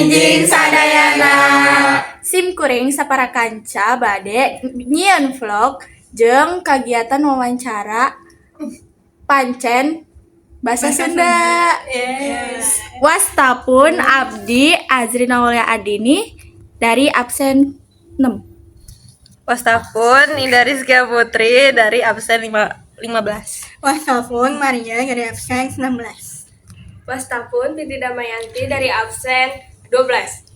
enjing sadayana. Sim kuring sapara kanca bade nyieun vlog jeung kagiatan wawancara pancen bahasa Sunda. Yes. Wastapun abdi Azrina Aulia Adini dari absen 6. Wastapun Indah Rizkia Putri dari absen 15. Wastapun Maria dari absen 19. Wastapun Titi Damayanti dari absen 12.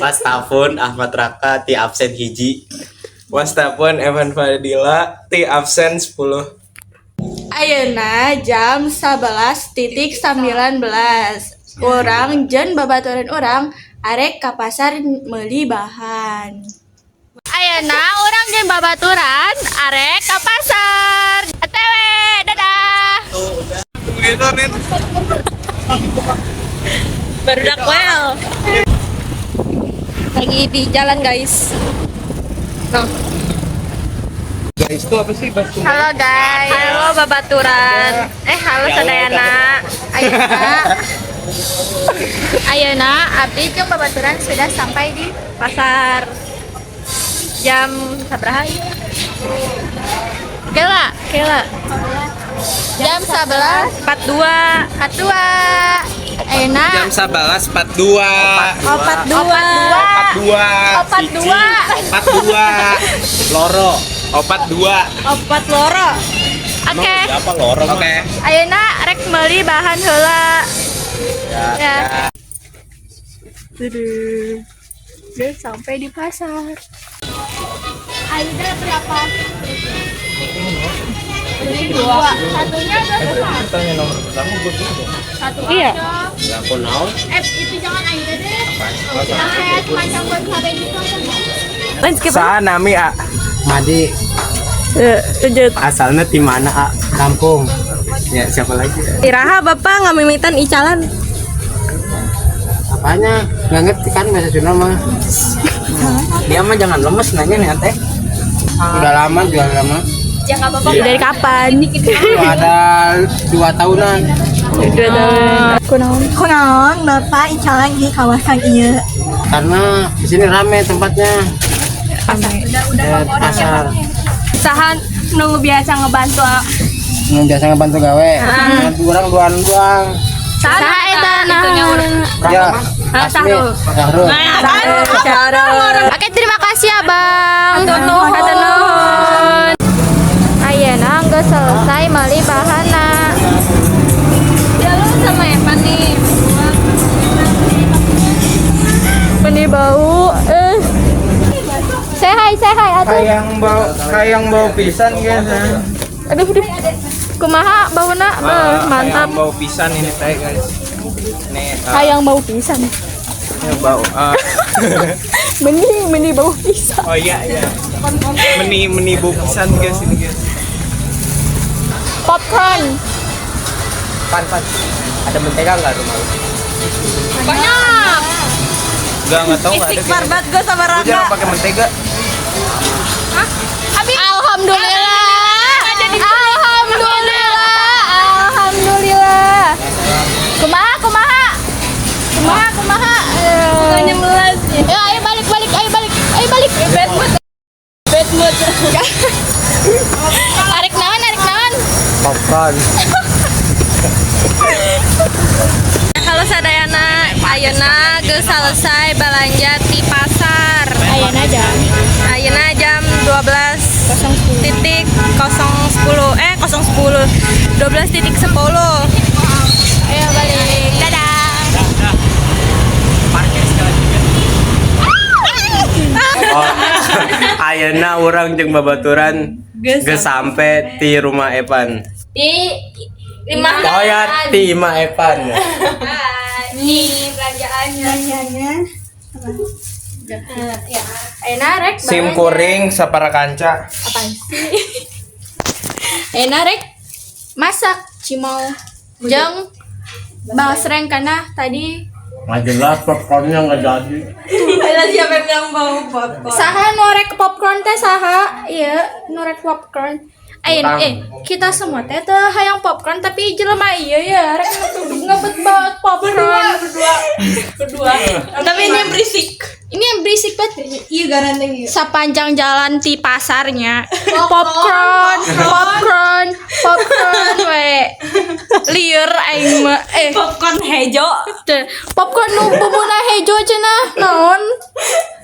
Wastapun Ahmad Raka ti absen hiji. Wastapun Evan Fadila ti absen 10. Ayeuna jam 11.19. Urang jeung babaturan urang arek ka pasar meuli bahan. Ayeuna urang jeung babaturan arek ka pasar. ATW, dadah. Barudak well. Lagi di jalan guys. Guys itu apa sih? Halo guys. Halo babaturan. Halo sadayana. Ayeuna abdi jeung babaturan sudah sampai di Pasar. Jam sabaraha ieu? Kela. Jam 11.42. Ayeuna Jam 11.42. 42. Loro. 4 loro. Oke. Apa loro? Oke. Ayeuna rek meuli bahan heula. Ya. Udah sampai di pasar. Aida berapa? Dua. Satunya ada berapa? Tanya nomor pertama gue gitu. Satu Iya. aja. Ya aku naon? Itu jangan Aida deh. Yang kayak macam buat KB gitu. Landscape. Sa nami A. Madi. Lanjut. Asalnya di mana A? Kampung. Ya siapa lagi? Iraha Bapak ngamimitan icalan. Apanya? Nggak ngerti kan bahasa Sunda mah. Dia mah jangan lemes nanya nih teh. Udah lama. Jangan apa-apa. Dari kapan? Udah ada 2 tahunan. 2 tahun. Kunaon Bapak icalan di kawasan ieu? Karena di sini rame tempatnya. Pasar. Sahan nu biasa ngebantu. Biasa ngebantu gawe. Bantu orang doang. Saha eta naon? Ya. Asmi. Sahrul. Oke, terima kasih Abang. Hatur nuhun. Ayeuna geus selesai meuli bahanna. Ya lu sama Evan nih. Benih bau. Say hi atuh. Kayang bau pisan guys. Aduh. Kumaha bauna? Mantap. Bau pisan ini teh guys. Nih, Hayang bau pisan. ini bau. Benih bau pisan. Oh iya. Meni bau pisan guys ini guys. Popcorn. Pan. Ada mentega nggak rumah lu? Banyak. Nggak tahu nggak ada. Istighfar banget gue sama Lu jangan Raka. pakai mentega. Alhamdulillah. Kumaha. Bukannya melas. Ya, ayo balik. Bad mood. Tarik naon? Popcorn. Halo sadayana. Ayeuna geus selesai belanja di pasar. Ayeuna jam Ayeuna jam 12.010. 12.10. Ayo balik. Dadah. Oh, ayeuna urang jeung babaturan geus sampe ti rumah Evan. Di Oh ya, ti imah Evan. Nih belanjaannya. Ya, ayeuna rek Sim kuring sapara kanca. apaan sih? Ayeuna rek masak cimau jeung basreng kana tadi Nggak jelas popcornnya nggak jadi. Ada siapa yang bau popcorn? saha norek popcorn teh saha? Iya, norek popcorn. Ayo, kita semua teh hayang popcorn tapi jelema iya ya, rek ngebet banget popcorn. Berdua. Tapi ini yang berisik. Ini yang berisik banget. Iya garanteng. Sepanjang jalan di pasarnya, popcorn, we. Lieur aing mah. Popcorn hejo. Popcorn nu bumuna hejo cenah. Naon?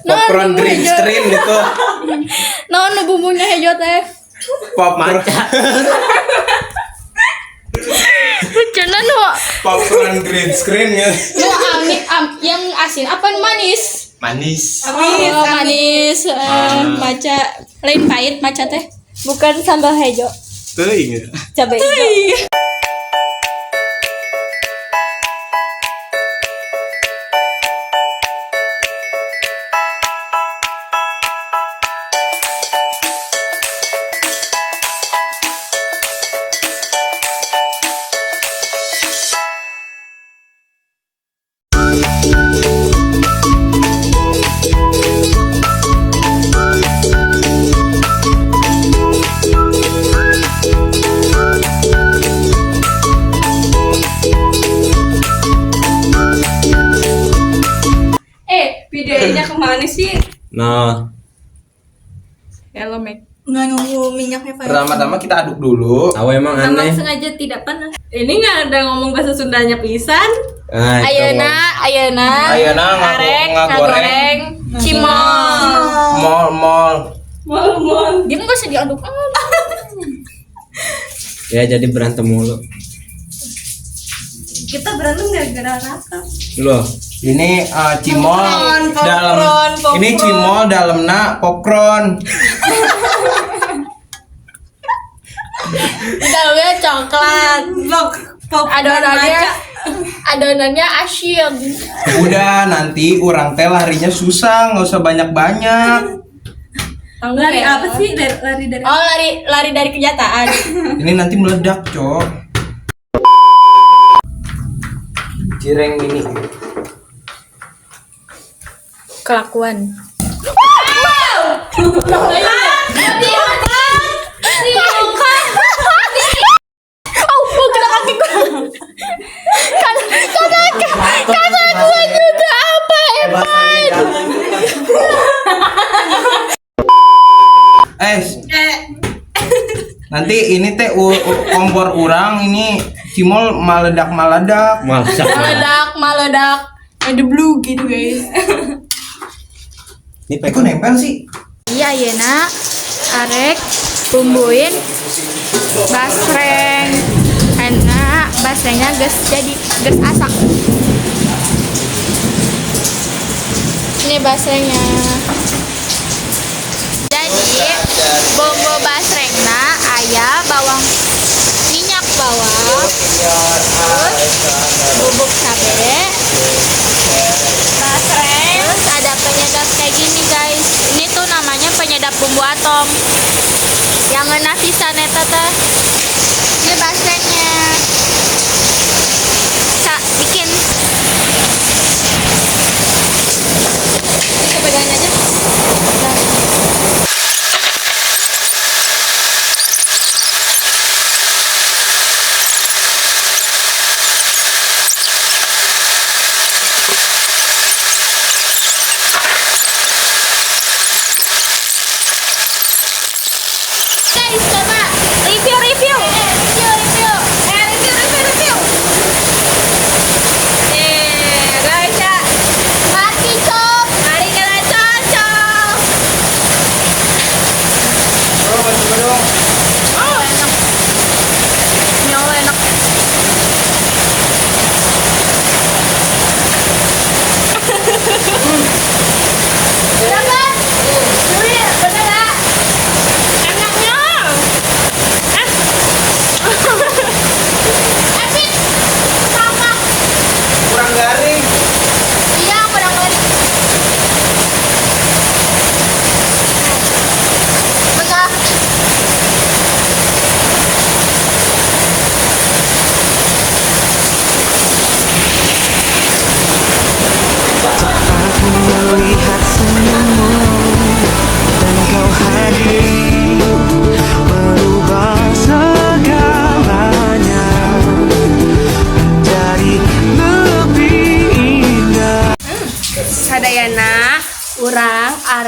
Popcorn green screen gitu. Naon nu bumbunya hejo teh? Popcorn. Cenah nu Popcorn green screen ya. yang asin apa manis? Manis. Oh, manis. Maca lain pahit maca teh. Bukan sambal hejo. Teuing. Cabai hijau. Videonya kemana sih? Nah, Hello, Mek. Nggak nunggu minyaknya panas. Pertama-tama kita aduk dulu. tahu emang Memang aneh. sengaja tidak panas. Ini nggak ada ngomong bahasa Sundanya pisan. Nah, itu Ayeuna Ayeuna arek ngagoreng. cimol. Mall. Dia nggak usah diaduk. ya jadi berantem mulu. Kita berantem gara-gara rasa. Loh, Ini cimol dalam ini cimol dalamna popcorn. Dalamnya coklat. Adonannya asin. Udah nanti orang teh larinya susah, nggak usah banyak-banyak. Lari apa sih? Lari dari Oh, lari dari kenyataan. Ini nanti meledak, Cok. Cireng mini. Kelakuan. Kata gua juga apa Nanti ini teh kompor urang ini cimol maledak. masak. meledak ada blue gitu guys. Ini Kok nempel sih? Iya Yena, arek bumbuin basreng, karena basrengnya ges asak. Ini basrengnya. Jadi bumbu basrengna aya bawang, minyak bawang, terus bubuk cabe, basreng, terus ada penyedap kayak gini guys. Ini tuh namanya penyedap bumbu atom. Yang ngena pisan eta teh. Ini basrengnya. Kak, bikin. Ini pegangin aja. Guys, coba review.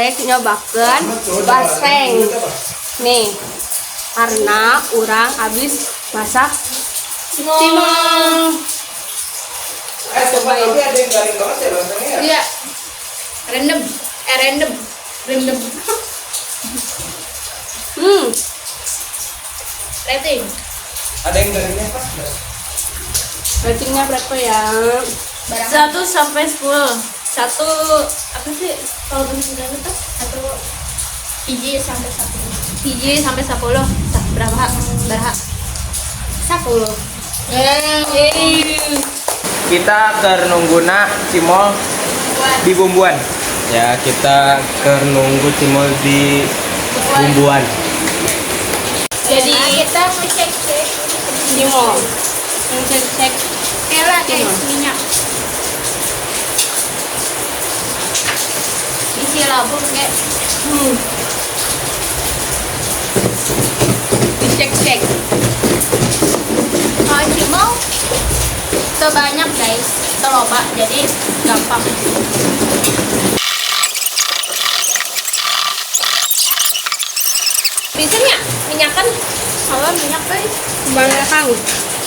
arek nyobakeun basreng. Nih, karena orang habis masak cimol. Cobain. Ada yang garing banget ya rasanya ya? Iya. Random. Random. Random. Rating. Ada yang garingnya pas nggak? Ratingnya berapa ya? 1 sampai 10. Satu apa sih kalau bahasa itu? Satu biji sampai 10. Biji sampai 10. Berapa? Berapa? 10. Kita ke nungguna cimol di bumbuan. Ya, kita ke nunggu cimol di bumbuan. Jadi kita cek Cimol. Cek. Ela guys minyak. Isi labung kayak Dicek. kalau cimol sebanyak guys, terloba jadi gampang. Biasanya minyakan Kalau minyak guys, banyak kang.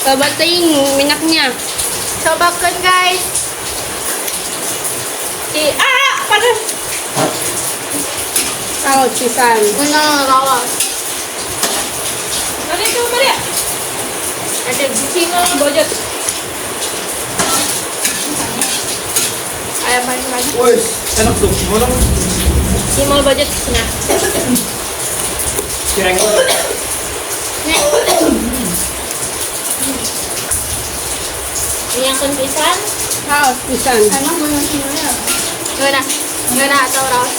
Coba ting minyaknya. cobakan guys. Panas. Kalau pisan. Benar lawas. Mari coba ya. Ada cimol bojot. Ayam banyak. Wih, enak tuh cimol dong. Cimol bojot nah. Cireng. Minyak pisan. Haus pisan. Emang minyak cimolnya? Gimana atau raus?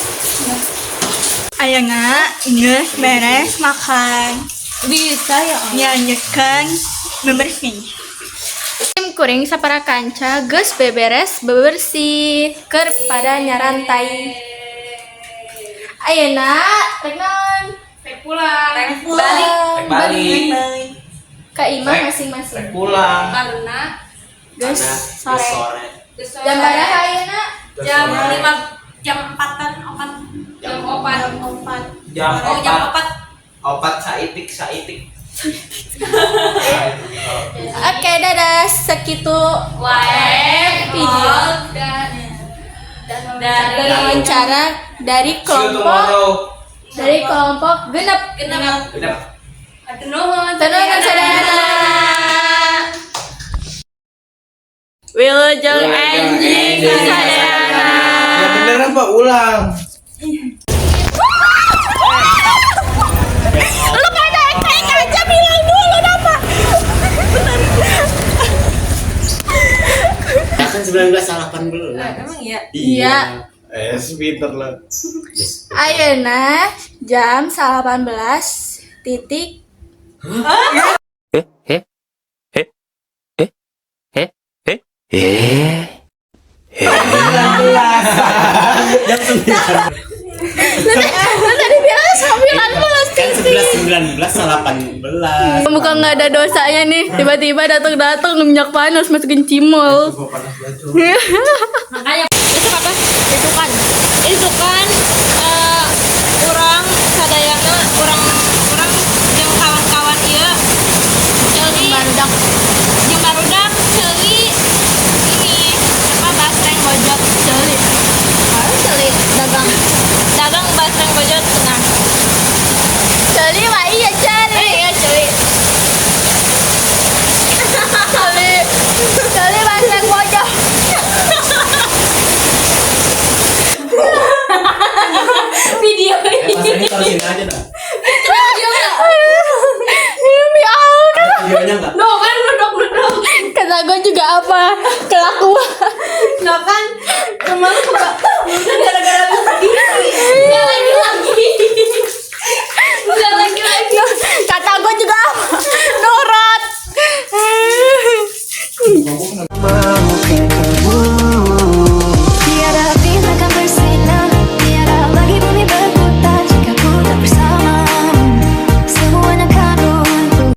Ayo nges beres makan. Bisa ya. Nyanyikan bebersih. Tim kuring sapara kanca geus beberes bebersih keur pada nyarantai. Ayeuna rek naon? Pulang. Balik. Ka imah masing-masing. Pulang. Karena Geus Sore. sore. Jam berapa ayeuna? jam 5 jam 4-an jam 4. Jam Oh, jam 4. Opat saitik. Oke, dadah. Segitu Wae video dan wawancara dari kelompok genep. Aduh nuhun. Tenang sadayana. Wilujeng anjing sadayana. Ya bener apa? Ulang. Lu pada ekstrik aja bilang dulu apa? Kan 1918. Emang iya. Iya. Pinter lah. Ayeuna jam 18 titik. Tadi bilang 19 Kan titik. 19 18. Muka nggak ada dosanya nih, tiba-tiba datang minyak panas masukin cimol. Makanya itu apa? Itu kan orang sadayana orang yang kawan-kawan ieu ceuli jeung barudak ceuli ini apa basreng bojot ceuli. Ceuli Dagang basreng bojot cenah. ceuli mah iya ceuli. Iya ceuli. Ceuli basreng bojot. Video ini. Ini taruhin aja dah. Demi Allah. Videonya enggak? No kan mledok. Kata gue juga apa? Kelakuan. No kan kemarin gara-gara begini.